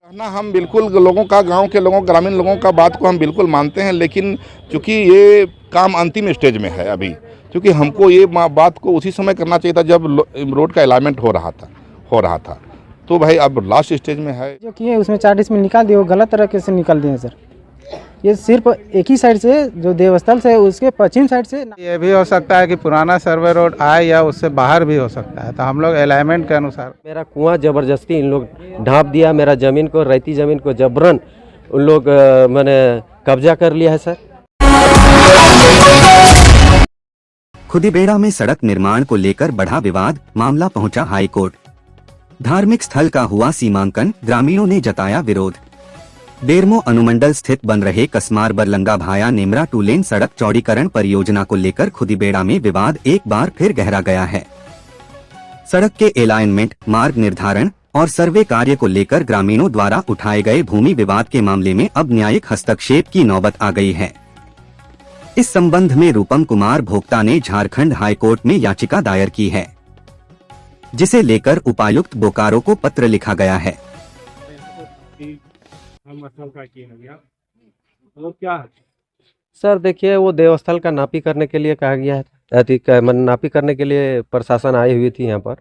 ना हम बिल्कुल लोगों का, गांव के लोगों, ग्रामीण लोगों का बात को हम बिल्कुल मानते हैं, लेकिन चूंकि ये काम अंतिम स्टेज में है अभी, क्योंकि हमको ये बात को उसी समय करना चाहिए था जब रोड का अलाइनमेंट हो रहा था। तो भाई अब लास्ट स्टेज में है। जो किए उसमें 4 डिसमिल निकाल दिए, वो गलत तरीके से निकाल दिए सर। ये सिर्फ एक ही साइड से, जो देवस्थल से उसके पश्चिम साइड से। ये भी हो सकता है कि पुराना सर्वे रोड आए या उससे बाहर भी हो सकता है, तो हम लोग अलाइनमेंट के अनुसार। मेरा कुआं जबरदस्ती इन लोग ढांप दिया, मेरा ज़मीन को, रैती ज़मीन को जबरन उन लोग मैंने कब्जा कर लिया है सर। खुदीबेड़ा में सड़क निर्माण को लेकर बढ़ा विवाद, मामला पहुंचा हाई कोर्ट। धार्मिक स्थल का हुआ सीमांकन, ग्रामीणों ने जताया विरोध। बेरमो अनुमंडल स्थित बन रहे कसमार बरलंगा भाया नेमरा 2 लेन सड़क चौड़ीकरण परियोजना को लेकर खुदीबेड़ा में विवाद एक बार फिर गहरा गया है। सड़क के अलाइनमेंट, मार्ग निर्धारण और सर्वे कार्य को लेकर ग्रामीणों द्वारा उठाए गए भूमि विवाद के मामले में अब न्यायिक हस्तक्षेप की नौबत आ गई है। इस संबंध में रूपम कुमार भोक्ता ने झारखंड हाईकोर्ट में याचिका दायर की है, जिसे लेकर उपायुक्त बोकारो को पत्र लिखा गया है। सर देखिए, वो देवस्थल का नापी करने के लिए कहा गया है, नापी करने के लिए प्रशासन आई हुई थी यहाँ पर।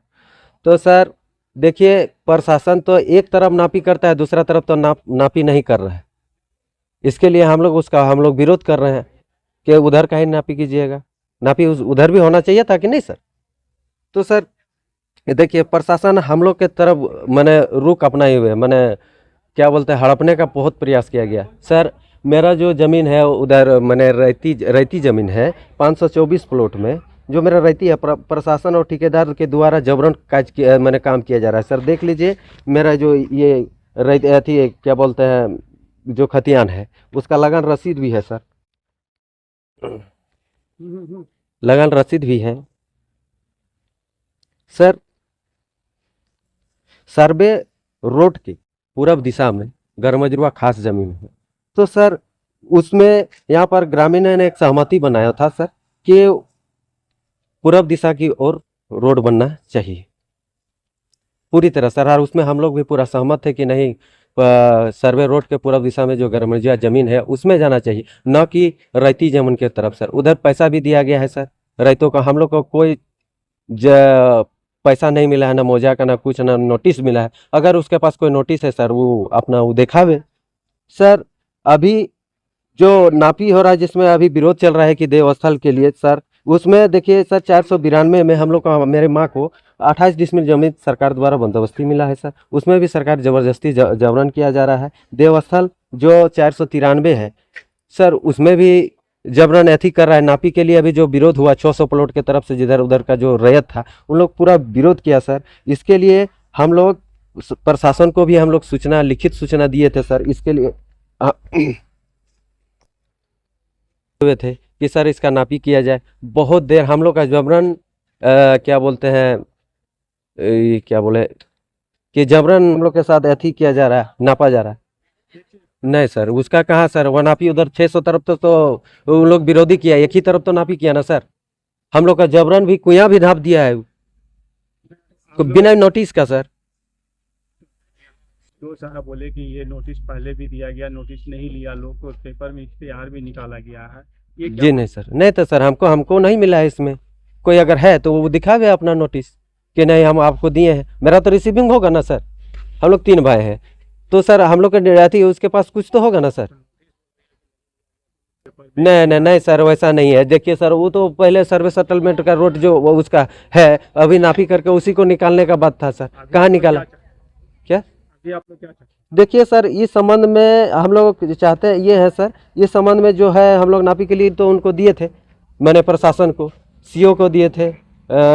तो सर देखिए, प्रशासन तो एक तरफ नापी करता है, दूसरा तरफ तो नापी नहीं कर रहा है। इसके लिए हम लोग विरोध कर रहे हैं कि उधर का ही नापी कीजिएगा, नापी उधर भी होना चाहिए था कि नहीं सर। तो सर देखिए, प्रशासन हम लोग के तरफ मैंने रुख अपनाए हुए, मैंने क्या बोलते हैं, हड़पने का बहुत प्रयास किया गया। सर मेरा जो ज़मीन है उधर मैंने रैती ज़मीन है 524 प्लॉट में, जो मेरा रैती है, प्रशासन और ठेकेदार के द्वारा जबरन मैंने काम किया जा रहा है। सर देख लीजिए, मेरा जो ये रैती क्या बोलते हैं, जो खतियान है, उसका लगान रसीद भी है सर, लगान रसीद भी है सर। सर्वे रोड के पूरब दिशा में गरमजरुआ खास जमीन है। तो सर उसमें यहाँ पर ग्रामीणों ने एक सहमति बनाया था सर कि पूरब दिशा की ओर रोड बनना चाहिए पूरी तरह सर, और उसमें हम लोग भी पूरा सहमत थे कि नहीं, सर्वे रोड के पूरब दिशा में जो गरमजरुआ जमीन है उसमें जाना चाहिए, न कि रैती जमीन के तरफ सर। उधर पैसा भी दिया गया है सर रैतों का, हम लोग को कोई पैसा नहीं मिला है, ना मौजा का, ना कुछ, ना नोटिस मिला है। अगर उसके पास कोई नोटिस है सर, वो अपना वो दिखावे सर। अभी जो नापी हो रहा है, जिसमें अभी विरोध चल रहा है कि देवस्थल के लिए सर, उसमें देखिए सर 492 में हम लोग का, मेरे माँ को 28 डिसमिल जमीन सरकार द्वारा बंदोबस्ती मिला है सर। उसमें भी सरकार जबरदस्ती जबरन किया जा रहा है। देवस्थल जो 493 है सर, उसमें भी जबरन ऐथी कर रहा है। नापी के लिए अभी जो विरोध हुआ 600 प्लॉट के तरफ से, जिधर उधर का जो रैयत था, उन लोग पूरा विरोध किया सर। इसके लिए हम लोग प्रशासन को भी हम लोग लिखित सूचना दिए थे सर। इसके लिए हुए थे कि सर इसका नापी किया जाए। बहुत देर हम लोग का जबरन क्या बोलते हैं, क्या बोले कि जबरन हम लोग के साथ ऐथी किया जा रहा है, नापा जा रहा है। नहीं सर, उसका कहाँ सर, वो नापी उधर 600 तरफ तो उन लोग विरोधी किया, एक ही तरफ तो नापी किया ना सर। हम लोग का जबरन भी कुआं भी नाप दिया है बिना नोटिस का सर। तो सारा बोले कि ये नोटिस पहले भी दिया गया, नोटिस नहीं लिया, लोग को पेपर में इश्तेहार भी निकाला गया है। ये जी नहीं सर, नहीं तो सर हमको नहीं मिला है इसमें। कोई अगर है तो वो दिखावे अपना नोटिस कि नहीं हम आपको दिए हैं। मेरा तो रिसीविंग होगा ना सर, हम लोग 3 भाई हैं, तो सर हम लोग के रहती है, उसके पास कुछ तो होगा ना सर। नहीं सर, वैसा नहीं है। देखिए सर, वो तो पहले सर्वे सेटलमेंट का रोड जो वो उसका है, अभी नापी करके उसी को निकालने का बात था सर। कहाँ निकाला क्या? देखिए सर, इस संबंध में हम लोग चाहते हैं ये है सर, इस संबंध में जो है हम लोग नापी के लिए तो उनको दिए थे, मैंने प्रशासन को, सीओ को दिए थे,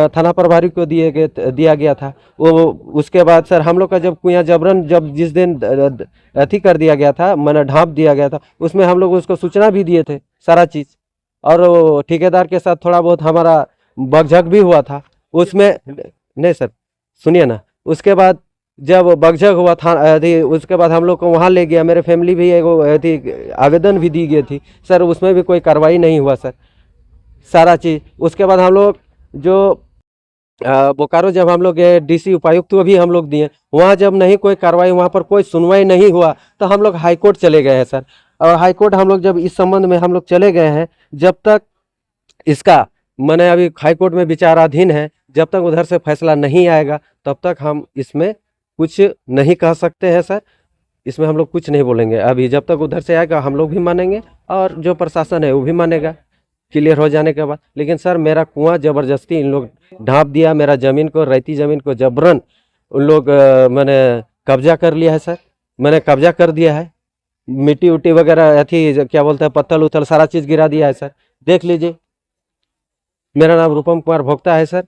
थाना प्रभारी को दिया गया था। वो उसके बाद सर हम लोग का जब कुआं जबरन जिस दिन अथी कर दिया गया था, मैंने ढांप दिया गया था, उसमें हम लोग उसको सूचना भी दिए थे सारा चीज़। और ठेकेदार के साथ थोड़ा बहुत हमारा बकझक भी हुआ था उसमें। नहीं सर सुनिए ना, उसके बाद जब बकझक हुआ था उसके बाद हम लोग को वहाँ ले गया, मेरे फैमिली भी एक आवेदन भी दी गई थी सर, उसमें भी कोई कार्रवाई नहीं हुआ सर, सारा चीज़। उसके बाद हम लोग जो बोकारो जब हम लोग डीसी उपायुक्त को भी हम लोग दिए, वहाँ जब नहीं कोई कार्रवाई, वहाँ पर कोई सुनवाई नहीं हुआ, तो हम लोग हाई कोर्ट चले गए हैं सर। और हाई कोर्ट हम लोग जब इस संबंध में हम लोग चले गए हैं, जब तक इसका मैंने अभी हाई कोर्ट में विचाराधीन है, जब तक उधर से फैसला नहीं आएगा तब तक हम इसमें कुछ नहीं कह सकते हैं सर। इसमें हम लोग कुछ नहीं बोलेंगे अभी, जब तक उधर से आएगा हम लोग भी मानेंगे और जो प्रशासन है वो भी मानेगा क्लियर हो जाने के बाद। लेकिन सर मेरा कुआं ज़बरदस्ती इन लोग ढाँप दिया, मेरा ज़मीन को, रैती ज़मीन को जबरन उन लोग मैंने कब्जा कर लिया है सर। मैंने कब्जा कर दिया है, मिट्टी उट्टी वगैरह अथी क्या बोलते हैं, पत्थर उथल सारा चीज़ गिरा दिया है सर, देख लीजिए। मेरा नाम रूपम कुमार भोक्ता है सर।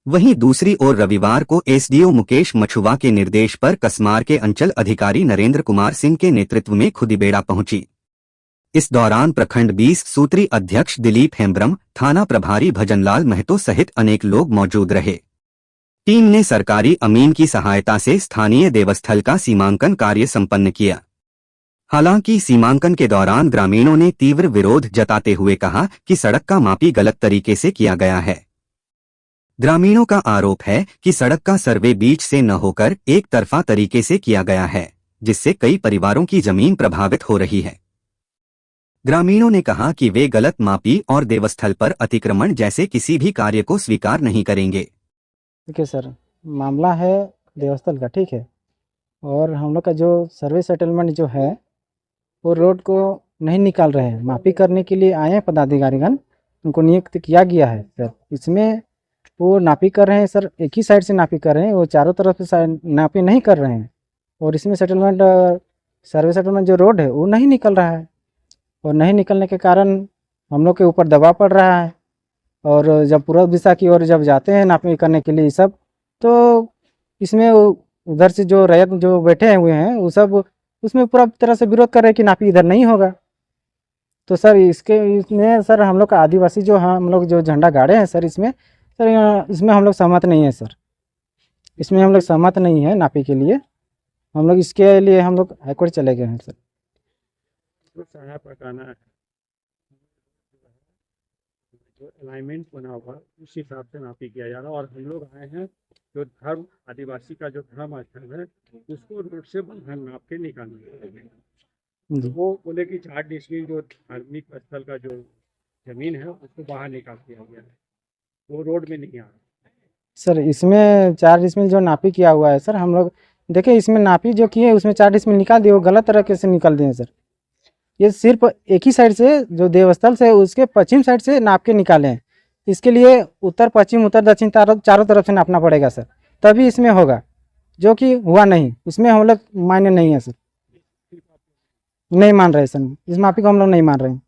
वहीं दूसरी ओर रविवार को एसडीओ मुकेश मछुआ के निर्देश पर कसमार के अंचल अधिकारी नरेंद्र कुमार सिंह के नेतृत्व में खुदीबेड़ा पहुंची। इस दौरान प्रखंड 20 सूत्री अध्यक्ष दिलीप हेम्ब्रम, थाना प्रभारी भजनलाल महतो सहित अनेक लोग मौजूद रहे। टीम ने सरकारी अमीन की सहायता से स्थानीय देवस्थल का सीमांकन कार्य संपन्न किया। हालांकि सीमांकन के दौरान ग्रामीणों ने तीव्र विरोध जताते हुए कहा कि सड़क का मापी गलत तरीके से किया गया है। ग्रामीणों का आरोप है कि सड़क का सर्वे बीच से न होकर एक तरफा तरीके से किया गया है, जिससे कई परिवारों की जमीन प्रभावित हो रही है। ग्रामीणों ने कहा कि वे गलत मापी और देवस्थल पर अतिक्रमण जैसे किसी भी कार्य को स्वीकार नहीं करेंगे। देखिए सर, मामला है देवस्थल का, ठीक है, और हम लोग का जो सर्वे सेटलमेंट जो है वो रोड को नहीं निकाल रहे हैं। मापी करने के लिए आए हैं पदाधिकारीगण, उनको नियुक्त किया गया है सर। इसमें वो नापी कर रहे हैं सर, एक ही साइड से नापी कर रहे हैं, वो चारों तरफ से नापी नहीं कर रहे हैं। और इसमें सेटलमेंट, सर्वे सेटलमेंट जो रोड है वो नहीं निकल रहा है, और नहीं निकलने के कारण हम लोग के ऊपर दबाव पड़ रहा है। और जब पूर्व दिशा की ओर जब जाते हैं नापी करने के लिए सब, तो इसमें उधर से जो रैयत जो बैठे हुए हैं वो सब उसमें पूरा तरह से विरोध कर रहे हैं कि नापी इधर नहीं होगा। तो सर इसमें सर हम लोग का आदिवासी जो हम लोग जो झंडा गाड़े हैं सर, इसमें हम लोग सहमत नहीं है सर। इसमें हम लोग सहमत नहीं है नापी के लिए। हम लोग इसके लिए हम लोग हाईकोर्ट चले गए हैं सर। जो सारा पकाना है, जो अलाइनमेंट बना हुआ उस हिसाब से नापी किया जा रहा है। और हम लोग आए हैं जो धर्म, आदिवासी का जो धर्म स्थल है उसको रोड से बाहर नाप के निकालना है। वो बोले कि 4 डिसमिल जो धार्मिक स्थल का जो जमीन है उसको बाहर निकाल दिया गया है, वो रोड में नहीं आ रहा सर। इसमें 4 डिसमिल जो नापी किया हुआ है सर, हम लोग देखिए इसमें नापी जो किए उसमें 4 डिसमिल निकाल दिए, वो गलत तरीके से निकाल दिए सर। ये सिर्फ एक ही साइड से जो देवस्थल से उसके पश्चिम साइड से नाप के निकाले हैं। इसके लिए उत्तर पश्चिम उत्तर दक्षिण चारों तरफ से नापना पड़ेगा सर, तभी इसमें होगा, जो कि हुआ नहीं। इसमें हम लोग मान्य नहीं है सर, नहीं मान रहे सर, इस मापी को हम लोग नहीं मान रहे हैं।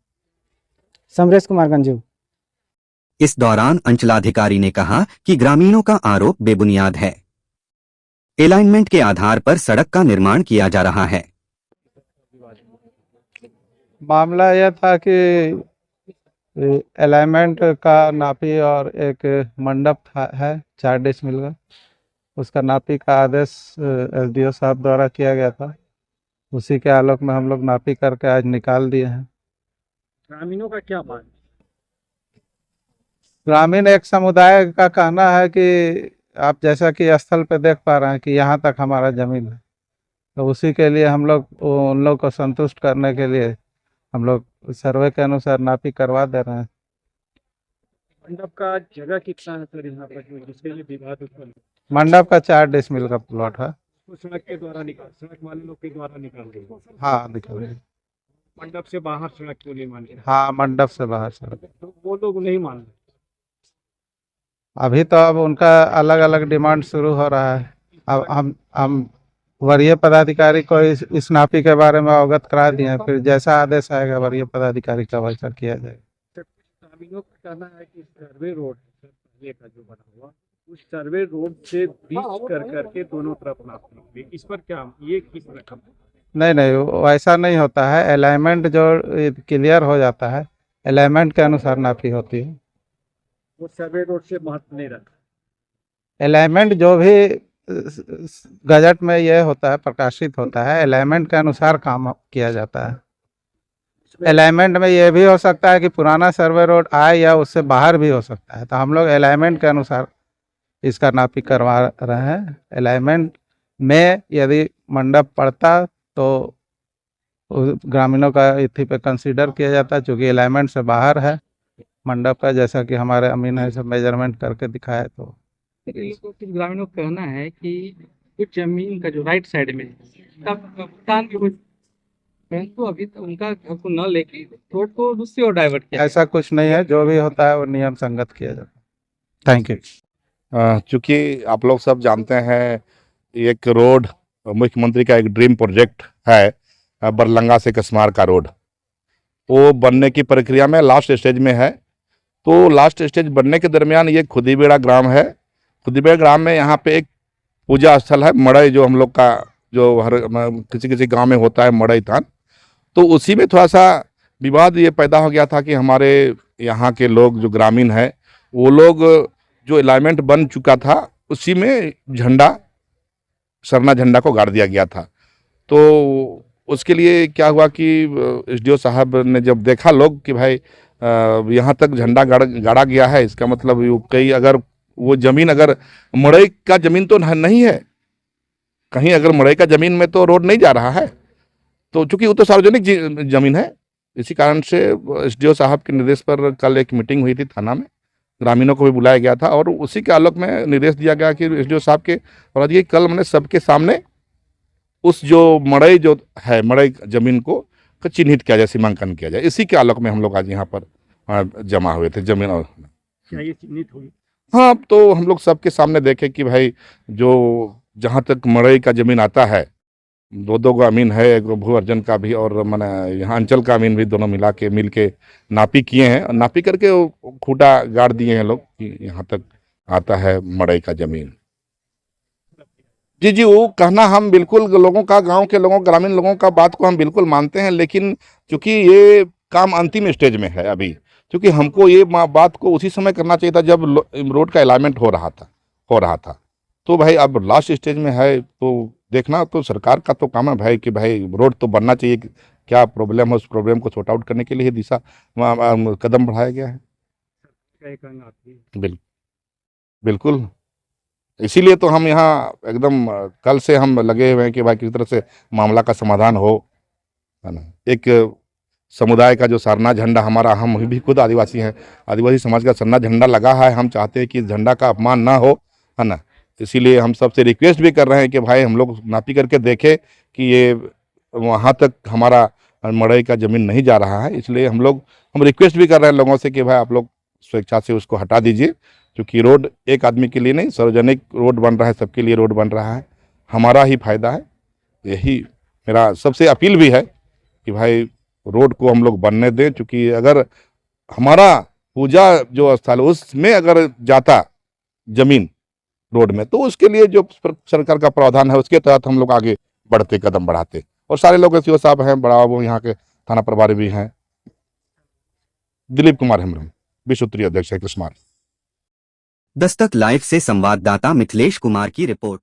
समरेश कुमार गंजू। इस दौरान अंचलाधिकारी ने कहा कि ग्रामीणों का आरोप बेबुनियाद है। अलाइनमेंट के आधार पर सड़क का निर्माण किया जा रहा है। मामला यह था कि अलाइनमेंट का नापी और एक मंडप है 4 डिसमिल का, उसका नापी का आदेश एसडीओ साहब द्वारा किया गया था। उसी के आलोक में हम लोग नापी करके आज निकाल दिए हैं। ग्रामीणों का क्या मान? ग्रामीण एक समुदाय का कहना है कि आप जैसा कि स्थल पे देख पा रहे हैं कि यहाँ तक हमारा जमीन है, तो उसी के लिए हम लोग उन लोग को संतुष्ट करने के लिए हम लोग सर्वे के अनुसार नापी करवा दे रहे हैं। मंडप का जगह कितना है सर यहाँ पर जिसके लिए विवाद उत्पन्न? मंडप का 4 डिसमिल का प्लॉट है। तो सड़क के द्वारा निकाल, सड़क वाले लोग के द्वारा निकाल देंगे। हाँ निकल गई। मंडप से बाहर सड़क को नहीं मान रहे? हाँ मंडप से बाहर सड़क। तो वो लोग नहीं मान रहे। अभी तो अब उनका अलग अलग डिमांड शुरू हो रहा है। अब हम वरीय पदाधिकारी को इस नापी के बारे में अवगत करा दिए हैं, फिर जैसा आदेश आएगा वरीय पदाधिकारी का वैसा किया जाएगा। ग्रामीणों का कहना है कि सर्वे रोड पहले का जो बना हुआ उस सर्वे रोड से बीच कर करके दोनों तरफ नापने, इस पर क्या ये किस रकम? नहीं वैसा नहीं होता है। अलाइनमेंट जो क्लियर हो जाता है, अलाइनमेंट के अनुसार नापी होती है। वो सर्वे रोड से महत्व नहीं रखता। अलाइनमेंट जो भी गजट में ये होता है, प्रकाशित होता है, अलाइनमेंट के अनुसार काम किया जाता है। अलाइनमेंट में ये भी हो सकता है कि पुराना सर्वे रोड आए या उससे बाहर भी हो सकता है, तो हम लोग अलाइनमेंट के अनुसार इसका नापी करवा रहे हैं। अलाइनमेंट में यदि मंडप पड़ता तो ग्रामीणों का इथी पे कंसीडर किया जाता है, चूँकि अलाइनमेंट से बाहर है मंडप का, जैसा कि हमारे अमीन है सब मेजरमेंट करके दिखाए। तो कुछ ग्रामीणों का कहना है कि कुछ जमीन का जो राइट साइड में तब भुगतान भी कुछ, परंतु अभी तक उनका हक को न लेके रोड को दूसरी ओर डाइवर्ट किया। ऐसा कुछ नहीं है, जो भी होता है वो नियम संगत किया जाता है। Thank you. चूँकि आप लोग सब जानते हैं एक रोड मुख्यमंत्री का एक ड्रीम प्रोजेक्ट है, बरलंगा से कसमार का रोड, वो बनने की प्रक्रिया में लास्ट स्टेज में है। तो लास्ट स्टेज बनने के दरमियान ये खुदीबेड़ा ग्राम है। खुदीबेड़ा ग्राम में यहाँ पे एक पूजा स्थल है मड़ई, जो हम लोग का जो हर किसी किसी गांव में होता है मड़ई थान, तो उसी में थोड़ा सा विवाद ये पैदा हो गया था कि हमारे यहाँ के लोग जो ग्रामीण हैं वो लोग जो अलाइनमेंट बन चुका था उसी में झंडा, सरना झंडा को गाड़ दिया गया था। तो उसके लिए क्या हुआ कि एसडीओ साहब ने जब देखा लोग कि भाई यहाँ तक झंडा गाड़ा गया है, इसका मतलब कई अगर वो जमीन अगर मड़ई का जमीन तो नहीं है, कहीं अगर मड़ई का जमीन में तो रोड नहीं जा रहा है, तो चूंकि वो तो सार्वजनिक जमीन है, इसी कारण से एसडीओ साहब के निर्देश पर कल एक मीटिंग हुई थी थाना में, ग्रामीणों को भी बुलाया गया था और उसी के आलोक में निर्देश दिया गया कि एसडीओ साहब के और ये कल मैंने सबके सामने उस जो मड़ई जो है मड़ई जमीन को चिन्हित किया जाए, सीमांकन किया जाए। इसी के आलोक में हम लोग आज यहाँ पर जमा हुए थे जमीन। और क्या ये चिन्हित हुई? हाँ, तो हम लोग सबके सामने देखे कि भाई जो जहाँ तक मड़ई का जमीन आता है, दो अमीन है, एक भू अर्जन का भी और मैंने यहाँ अंचल का अमीन भी, दोनों मिल के नापी किए हैं और नापी करके वो खूटा गाड़ दिए हैं लोग कि यहाँ तक आता है मड़ई का जमीन। जी, वो कहना हम बिल्कुल लोगों का, गांव के लोगों, ग्रामीण लोगों का बात को हम बिल्कुल मानते हैं, लेकिन चूंकि ये काम अंतिम स्टेज में है अभी, क्योंकि हमको ये बात को उसी समय करना चाहिए था जब रोड का अलाइनमेंट हो रहा था। तो भाई अब लास्ट स्टेज में है, तो देखना तो सरकार का तो काम है भाई कि भाई रोड तो बनना चाहिए। क्या प्रॉब्लम है, उस प्रॉब्लम को सॉर्ट आउट करने के लिए दिशा कदम बढ़ाया गया है। बिल्कुल, इसीलिए तो हम यहाँ एकदम कल से हम लगे हुए हैं कि भाई किस तरह से मामला का समाधान हो, है ना। एक समुदाय का जो सरना झंडा हमारा, हम भी खुद आदिवासी हैं, आदिवासी समाज का सरना झंडा लगा है, हम चाहते हैं कि इस झंडा का अपमान ना हो, है ना। इसीलिए हम सबसे रिक्वेस्ट भी कर रहे हैं कि भाई हम लोग नापी करके देखें कि ये वहाँ तक हमारा मड़ई का ज़मीन नहीं जा रहा है। इसलिए हम रिक्वेस्ट भी कर रहे हैं लोगों से कि भाई आप लोग स्वेच्छा से उसको हटा दीजिए, क्योंकि रोड एक आदमी के लिए नहीं, सार्वजनिक रोड बन रहा है, सबके लिए रोड बन रहा है, हमारा ही फायदा है। यही मेरा सबसे अपील भी है कि भाई रोड को हम लोग बनने दें, क्योंकि अगर हमारा पूजा जो स्थल उसमें अगर जाता जमीन रोड में, तो उसके लिए जो सरकार का प्रावधान है उसके तहत हम लोग आगे बढ़ते, कदम बढ़ाते। और सारे लोग एसडीओ साहब हैं, बड़ा वो यहाँ के थाना प्रभारी भी हैं, दिलीप कुमार हेम्ब्रम, विश्व उत्तरीय अध्यक्ष है कृष्मार। दस्तक लाइव से संवाददाता मिथिलेश कुमार की रिपोर्ट।